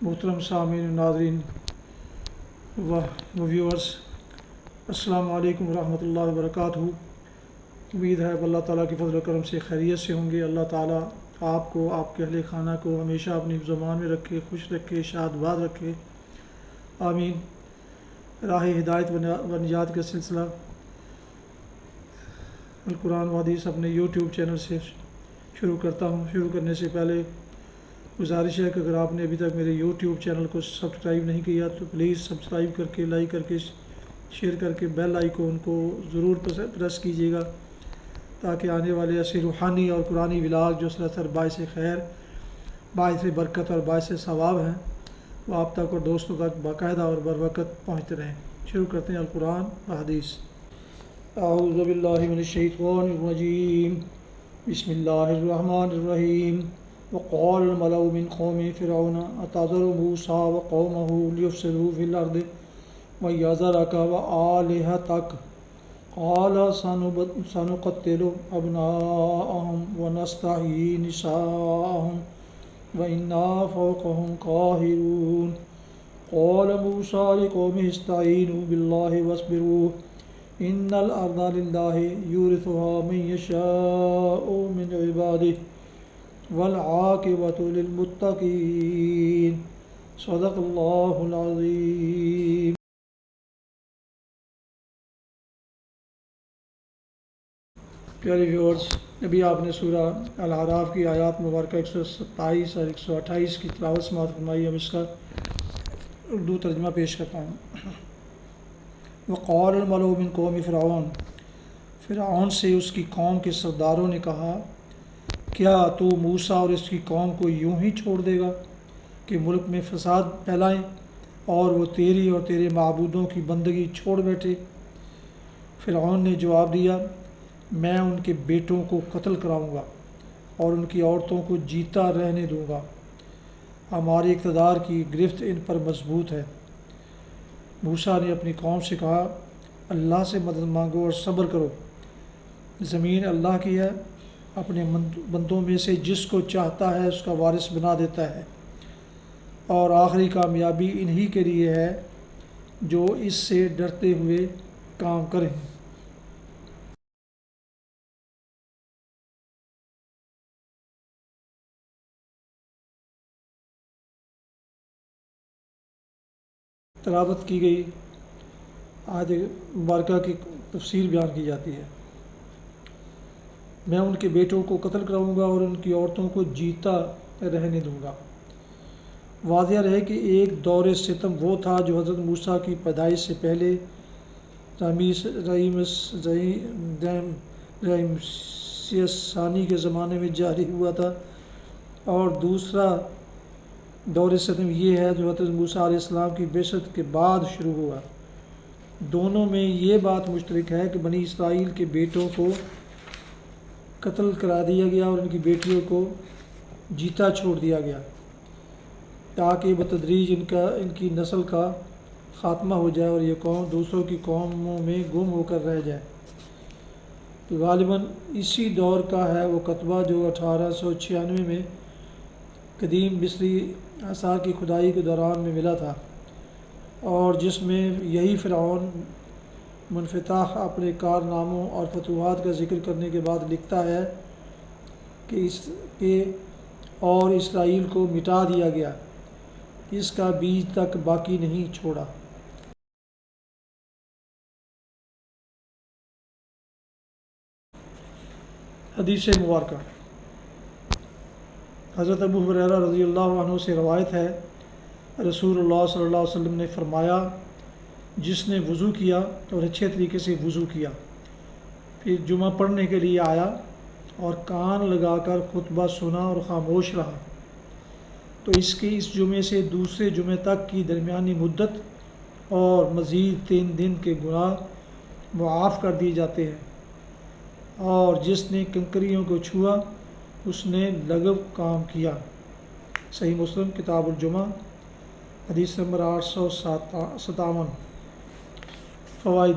محترم سامعین ناظرین و ویورز، السلام علیکم ورحمۃ اللہ وبرکاتہ۔ امید ہے اللہ تعالیٰ کی فضل و کرم سے خیریت سے ہوں گے۔ اللہ تعالیٰ آپ کو، آپ کے اہل خانہ کو ہمیشہ اپنی زبان میں رکھے، خوش رکھے، شاد باد رکھے، آمین۔ راہ ہدایت و نجات کا سلسلہ القرآن و حدیث اپنے یوٹیوب چینل سے شروع کرتا ہوں۔ شروع کرنے سے پہلے گزارش ہے کہ اگر آپ نے ابھی تک میرے یوٹیوب چینل کو سبسکرائب نہیں کیا تو پلیز سبسکرائب کر کے، لائک کر کے، شیئر کر کے بیل آئیکن کو ضرور پریس کیجیے گا، تاکہ آنے والے ایسے روحانی اور قرآنی ولاگ جو سراسر باعث خیر، باعث برکت اور باعث ثواب ہیں، وہ آپ تک اور دوستوں تک باقاعدہ اور بر وقت پہنچتے رہیں۔ شروع کرتے ہیں القرآن و حدیث۔ اعوذ باللہ من الشیطان الرجیم، بسم اللہ الرحمن الرحیم۔ وقال الملأ من قوم فرعون أتذر موسى وقومه ليفسدوا في الأرض ويذرك وآلهتك قال سنقتل أبناءهم ونستحيي نساءهم وإنا فوقهم قاهرون قال موسى لقومه استعينوا بالله واصبروا إن الأرض لله يورثها من يشاء من عباده والعاقبۃ للمتقین۔ صدق اللہ العظیم۔ پیارے ویورز، ابھی آپ نے سورہ الاعراف کی آیات مبارکہ 127 اور 128 کی تلاوت سماعت فرمائی۔ اب اس کا اردو ترجمہ پیش کرتا ہوں۔ وقال الملأ من قوم فرعون، فرعون سے اس کی قوم کے سرداروں نے کہا، کیا تو موسیٰ اور اس کی قوم کو یوں ہی چھوڑ دے گا کہ ملک میں فساد پھیلائیں اور وہ تیری اور تیرے معبودوں کی بندگی چھوڑ بیٹھے؟ فرعون نے جواب دیا، میں ان کے بیٹوں کو قتل کراؤں گا اور ان کی عورتوں کو جیتا رہنے دوں گا۔ ہماری اقتدار کی گرفت ان پر مضبوط ہے۔ موسیٰ نے اپنی قوم سے کہا، اللہ سے مدد مانگو اور صبر کرو، زمین اللہ کی ہے، اپنے بندوں میں سے جس کو چاہتا ہے اس کا وارث بنا دیتا ہے، اور آخری کامیابی انہی کے لیے ہے جو اس سے ڈرتے ہوئے کام کریں۔ تلاوت کی گئی آیت مبارکہ کی تفسیر بیان کی جاتی ہے۔ میں ان کے بیٹوں کو قتل کراؤں گا اور ان کی عورتوں کو جیتا رہنے دوں گا۔ واضح رہے کہ ایک دور ستم وہ تھا جو حضرت موسیٰ کی پیدائش سے پہلے رمسیس ثانی کے زمانے میں جاری ہوا تھا، اور دوسرا دور ستم یہ ہے جو حضرت موسیٰ علیہ السلام کی بعثت کے بعد شروع ہوا۔ دونوں میں یہ بات مشترک ہے کہ بنی اسرائیل کے بیٹوں کو قتل کرا دیا گیا اور ان کی بیٹیوں کو جیتا چھوڑ دیا گیا، تاکہ بتدریج ان کی نسل کا خاتمہ ہو جائے اور یہ قوم دوسروں کی قوموں میں گم ہو کر رہ جائے۔ تو غالباً اسی دور کا ہے وہ کتبہ جو 1896 میں قدیم مصری آثار کی کھدائی کے دوران میں ملا تھا، اور جس میں یہی فرعون منفتح اپنے کارناموں اور فتوحات کا ذکر کرنے کے بعد لکھتا ہے کہ اور اسرائیل کو مٹا دیا گیا، اس کا بیج تک باقی نہیں چھوڑا۔ حدیث مبارکہ۔ حضرت ابو ہریرہ رضی اللہ عنہ سے روایت ہے، رسول اللہ صلی اللہ علیہ وسلم نے فرمایا، جس نے وضو کیا اور اچھے طریقے سے وضو کیا، پھر جمعہ پڑھنے کے لیے آیا اور کان لگا کر خطبہ سنا اور خاموش رہا، تو اس جمعے سے دوسرے جمعے تک کی درمیانی مدت اور مزید 3 دن کے گناہ معاف کر دیے جاتے ہیں، اور جس نے کنکریوں کو چھوا اس نے لغو کام کیا۔ صحیح مسلم کتاب الجمعہ حدیث نمبر 857۔ فوائد۔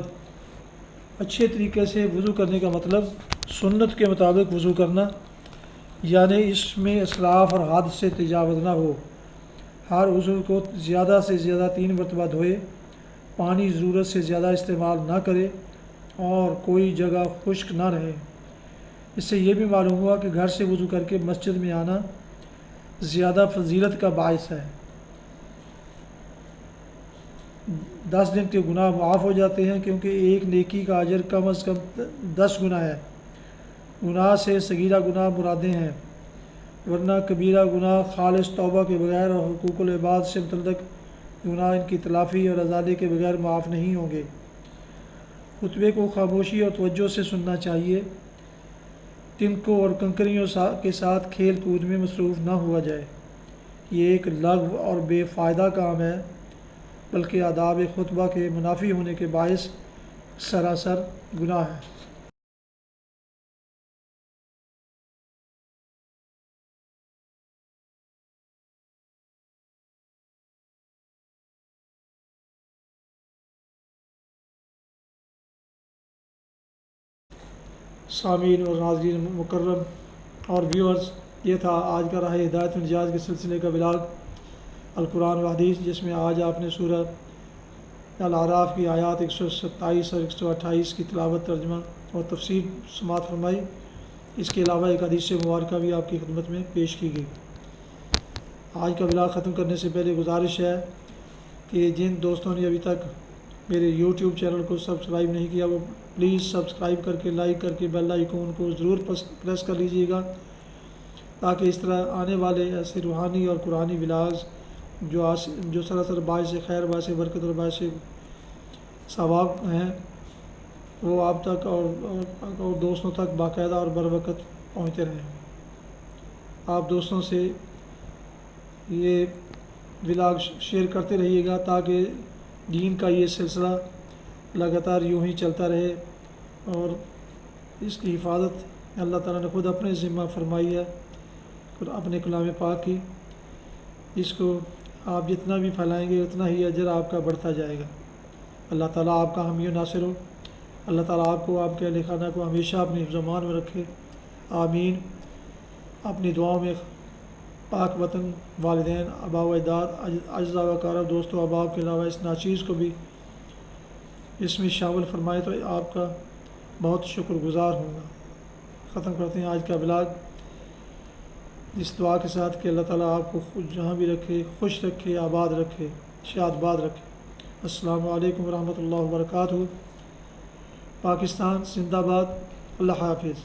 اچھے طریقے سے وضو کرنے کا مطلب سنت کے مطابق وضو کرنا، یعنی اس میں اسراف اور حد سے تجاوز نہ ہو، ہر عضو کو زیادہ سے زیادہ 3 مرتبہ دھوئے، پانی ضرورت سے زیادہ استعمال نہ کرے اور کوئی جگہ خشک نہ رہے۔ اس سے یہ بھی معلوم ہوا کہ گھر سے وضو کر کے مسجد میں آنا زیادہ فضیلت کا باعث ہے۔ 10 دن کے گناہ معاف ہو جاتے ہیں، کیونکہ ایک نیکی کا اجر کم از کم 10 گنا ہے۔ گناہ سے صغیرہ گناہ مرادیں ہیں، ورنہ کبیرہ گناہ خالص توبہ کے بغیر اور حقوق العباد سے متعلق گناہ ان کی تلافی اور ازالے کے بغیر معاف نہیں ہوں گے۔ خطبے کو خاموشی اور توجہ سے سننا چاہیے، تنکوں اور کنکریوں کے ساتھ کھیل کود میں مصروف نہ ہوا جائے۔ یہ ایک لغو اور بے فائدہ کام ہے، بلکہ آداب خطبہ کے منافی ہونے کے باعث سراسر گناہ ہے۔ سامعین اور ناظرین مکرم اور ویورز، یہ تھا آج کا راہ ہدایت و نجات کے سلسلے کا ولاگ القرآن و حدیث، جس میں آج آپ نے سورہ الاعراف کی آیات 127 اور 128 کی تلاوت، ترجمہ اور تفسیر سماعت فرمائی۔ اس کے علاوہ ایک حدیث مبارکہ بھی آپ کی خدمت میں پیش کی گئی۔ آج کا ولاگ ختم کرنے سے پہلے گزارش ہے کہ جن دوستوں نے ابھی تک میرے یوٹیوب چینل کو سبسکرائب نہیں کیا، وہ پلیز سبسکرائب کر کے لائک کر کے بیل آئیکن کو ضرور پریس کر لیجئے گا، تاکہ اس طرح آنے والے ایسے روحانی اور قرآنی ولاگز جو سراسر باعث خیر، باعث برکت اور باعث ثواب ہیں، وہ آپ تک اور دوستوں تک باقاعدہ اور بروقت پہنچتے رہیں۔ آپ دوستوں سے یہ ولاگ شیئر کرتے رہیے گا تاکہ دین کا یہ سلسلہ لگاتار یوں ہی چلتا رہے، اور اس کی حفاظت اللہ تعالیٰ نے خود اپنے ذمہ فرمائی ہے اور اپنے کلام پاک کی، جس کو آپ جتنا بھی پھیلائیں گے اتنا ہی اجر آپ کا بڑھتا جائے گا۔ اللہ تعالیٰ آپ کا حامی و ناصر ہو۔ اللہ تعالیٰ آپ کو، آپ کے اہل خانہ کو ہمیشہ اپنی حفظ و امان میں رکھے، آمین۔ اپنی دعاؤں میں پاک وطن، والدین، آباء و اجداد، اجزاء و اقارب، دوست و احباب کے علاوہ اس ناچیز کو بھی اس میں شامل فرمائے تو آپ کا بہت شکر گزار ہوں گا۔ ختم کرتے ہیں آج کا ولاگ اس دعا کے ساتھ کہ اللہ تعالیٰ آپ کو جہاں بھی رکھے، خوش رکھے، آباد رکھے، شاد باد رکھے۔ السلام علیکم ورحمۃ اللہ وبرکاتہ۔ پاکستان زندہ باد۔ اللہ حافظ۔